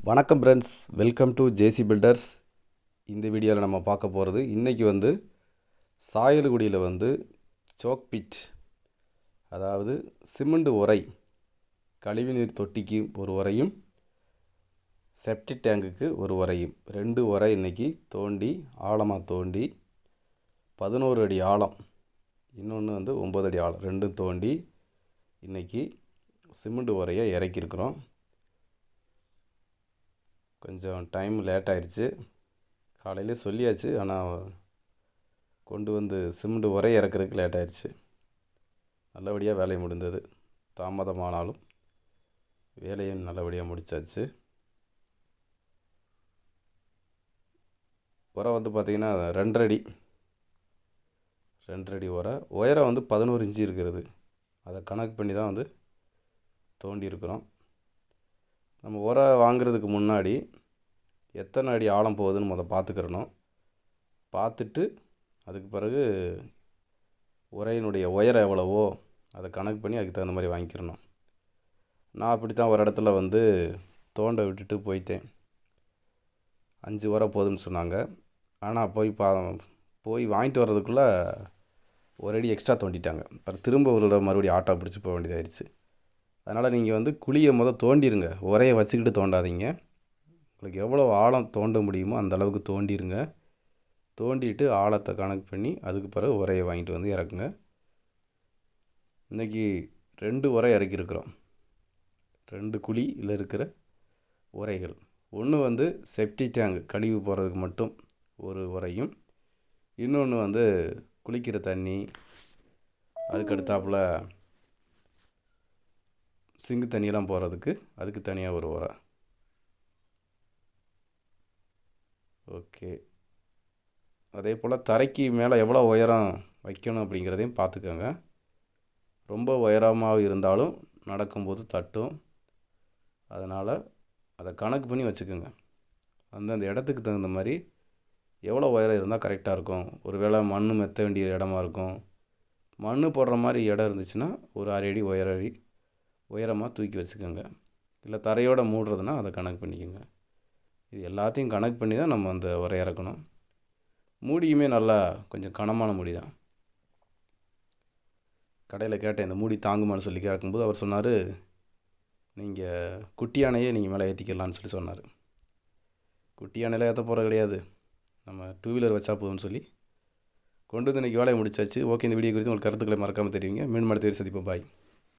வணக்கம் friends, welcome to JC builders. இந்த வீடியோவில் நம்ம பார்க்க போகிறது இன்றைக்கி சாயல்குடியில் சோக் பிட், அதாவது சிமெண்ட் உரை, கழிவுநீர் தொட்டிக்கு ஒரு உரையும் செப்டிக் டேங்குக்கு ஒரு உரையும், 2 உரை இன்றைக்கி தோண்டி ஆழமாக தோண்டி 11 அடி ஆழம், இன்னொன்று 9 அடி ஆழம், ரெண்டும் தோண்டி இன்றைக்கி சிமெண்ட் உரையை இறக்கியிருக்கிறோம். கொஞ்சம் டைம் லேட் ஆயிடுச்சு. காலையிலே சொல்லியாச்சு, ஆனால் கொண்டு சிமெண்ட் உரையை இறக்குறதுக்கு லேட் ஆயிடுச்சு. நல்லபடியாக வேலை முடிந்தது. தாமதமானாலும் வேலையும் நல்லபடியாக முடித்தாச்சு. உரை பார்த்திங்கன்னா 2.5 அடி, 2.5 அடி உரை. உயரம் 11 இன்ச்சு இருக்கிறது. அதை கணக்கு பண்ணி தான் தோண்டி இருக்கிறோம். நம்ம உரை வாங்கிறதுக்கு முன்னாடி எத்தனை அடி ஆழம் போகுதுன்னு பார்த்துக்கிறணும். பார்த்துட்டு அதுக்கு பிறகு உரையினுடைய உயரம் எவ்வளவோ அதை கணக்கு பண்ணி அதுக்கு தகுந்த மாதிரி வாங்கிக்கிறணும். நான் அப்படி தான் ஒரு இடத்துல தோண்ட விட்டுட்டு போயிட்டேன். 5 உரை போதும்னு சொன்னாங்க. ஆனால் போய் வாங்கிட்டு வர்றதுக்குள்ளே ஒரு அடி எக்ஸ்ட்ரா தோண்டிட்டாங்க. அப்புறம் திரும்ப ஒரு மறுபடியும் ஆட்டோ பிடிச்சி போக வேண்டியதாகிடுச்சு. அதனால் நீங்கள் குழியை தோண்டிடுங்க, உரையை வச்சுக்கிட்டு தோண்டாதீங்க. உங்களுக்கு எவ்வளோ ஆழம் தோண்ட முடியுமோ அந்த அளவுக்கு தோண்டிடுங்க. தோண்டிட்டு ஆழத்தை கணக்கு பண்ணி அதுக்கு பிறகு உரையை வாங்கிட்டு இறக்குங்க. இன்றைக்கி 2 உரை இறக்கியிருக்கிறோம். 2 குழியில் இருக்கிற உரைகள். ஒன்று செப்டிக் டேங்க் கழிவு போகிறதுக்கு மட்டும் ஒரு உரையும், இன்னொன்று குளிக்கிற தண்ணி, அதுக்கடுத்தாப்புல சிங்கு தண்ணியெல்லாம் போகிறதுக்கு அதுக்கு தனியாக ஒரு உரை. ஓகே. அதே போல் தரைக்கு மேலே எவ்வளோ உயரம் வைக்கணும் அப்படிங்கிறதையும் பார்த்துக்கோங்க. ரொம்ப உயரமாக இருந்தாலும் நடக்கும்போது தட்டும். அதனால் அதை கணக்கு பண்ணி வச்சுக்கோங்க. அந்த இடத்துக்கு தகுந்த மாதிரி எவ்வளோ உயரம் இருந்தால் கரெக்டாக இருக்கும். ஒரு வேளை மண் மெத்த வேண்டிய இடமா இருக்கும். மண் போடுற மாதிரி இடம் இருந்துச்சுன்னா ஒரு 6 அடி உயரமாக தூக்கி வச்சுக்கோங்க. இல்லை தரையோடு மூடுறதுனா அதை கணக்கு பண்ணிக்கோங்க. இது எல்லாத்தையும் கணக்கு பண்ணி தான் நம்ம அந்த உரை இறக்கணும். மூடியுமே நல்லா கொஞ்சம் கனமான மூடி தான். கடையில் கேட்டேன், இந்த மூடி தாங்குமான்னு சொல்லி கேட்கும்போது அவர் சொன்னார், நீங்கள் குட்டி யானையே நீங்கள் மேலே ஏற்றிக்கலான்னு சொன்னார். குட்டி யானையில் ஏற்ற போகிற கிடையாது, நம்ம 2 வீலர் வச்சா போதும்னு சொல்லி கொண்டு இன்றைக்கி வேலையை முடிச்சாச்சு. ஓகே, இந்த வீடியோ குறித்து உங்களுக்கு கருத்துக்களை மறக்காமல் தெரிவிங்க. மீண்டும் அடுத்த வீடியோ சந்திப்போம். பாய்.